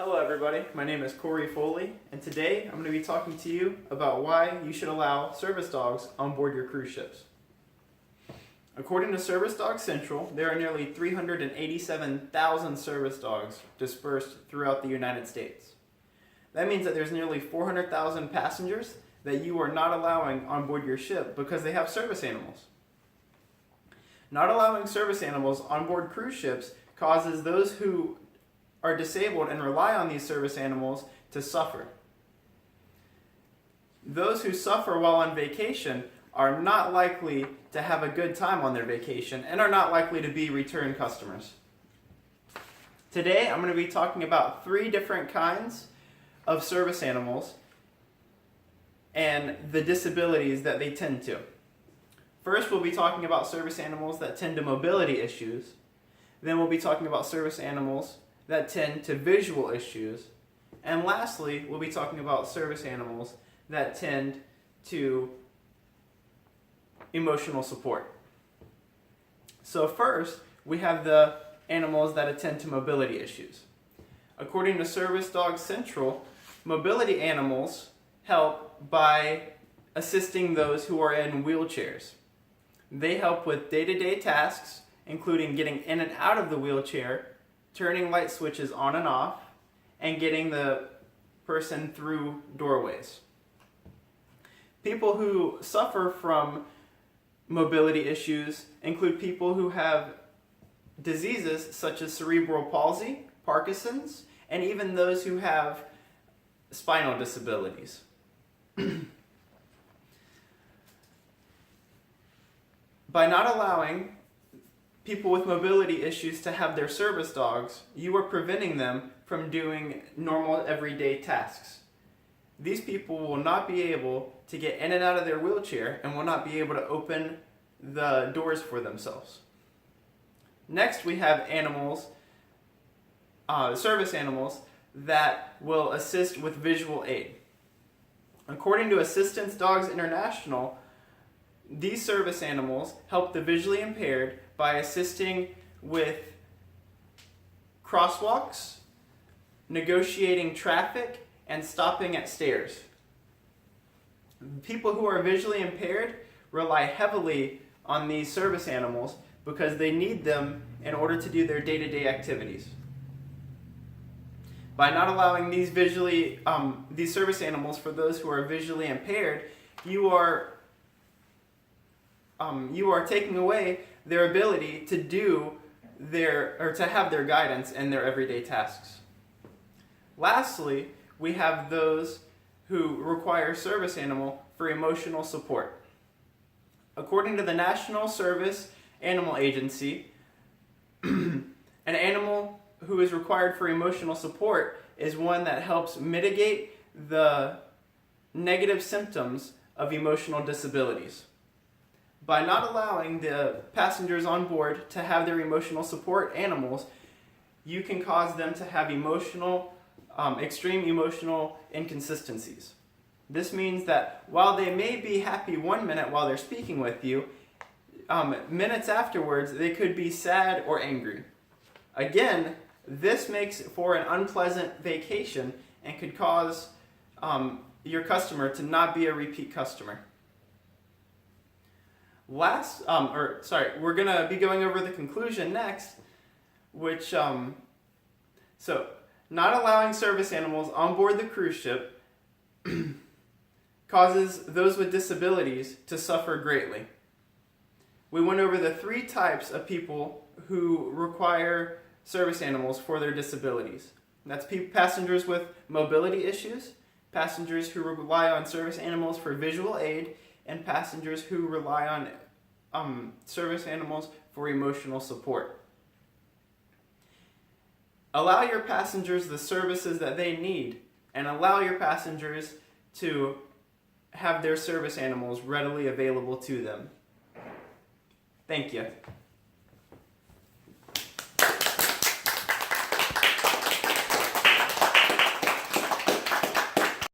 Hello everybody, my name is Cory Foley, and today I'm going to be talking to you about why you should allow service dogs on board your cruise ships. According to Service Dog Central, there are nearly 387,000 service dogs dispersed throughout the United States. That means that there's nearly 400,000 passengers that you are not allowing on board your ship because they have service animals. Not allowing service animals on board cruise ships causes those who are disabled and rely on these service animals to suffer. Those who suffer while on vacation are not likely to have a good time on their vacation and are not likely to be return customers. Today I'm going to be talking about 3 different kinds of service animals and the disabilities that they tend to. First, we'll be talking about service animals that tend to mobility issues. Then we'll be talking about service animals that tend to visual issues. And lastly, we'll be talking about service animals that tend to emotional support. So first, we have the animals that attend to mobility issues. According to Service Dog Central, mobility animals help by assisting those who are in wheelchairs. They help with day-to-day tasks, including getting in and out of the wheelchair, turning light switches on and off, and getting the person through doorways. People who suffer from mobility issues include people who have diseases such as cerebral palsy, Parkinson's, and even those who have spinal disabilities. By not allowing people with mobility issues to have their service dogs, you are preventing them from doing normal everyday tasks. These people will not be able to get in and out of their wheelchair and will not be able to open the doors for themselves. Next, we have animals, service animals that will assist with visual aid. According to Assistance Dogs International, these service animals help the visually impaired by assisting with crosswalks, negotiating traffic, and stopping at stairs. People who are visually impaired rely heavily on these service animals because they need them in order to do their day-to-day activities. By not allowing these service animals for those who are visually impaired, you are taking away their ability to to have their guidance in their everyday tasks. Lastly, we have those who require service animal for emotional support. According to the National Service Animal Agency, an animal who is required for emotional support is one that helps mitigate the negative symptoms of emotional disabilities. By not allowing the passengers on board to have their emotional support animals, you can cause them to have extreme emotional inconsistencies. This means that while they may be happy one minute while they're speaking with you, minutes afterwards they could be sad or angry. Again, this makes for an unpleasant vacation and could cause your customer to not be a repeat customer. We're going to be going over the conclusion next, which, so not allowing service animals on board the cruise ship causes those with disabilities to suffer greatly. We went over the 3 types of people who require service animals for their disabilities. That's passengers with mobility issues, passengers who rely on service animals for visual aid, and passengers who rely on service animals for emotional support. Allow your passengers the services that they need, and allow your passengers to have their service animals readily available to them. Thank you.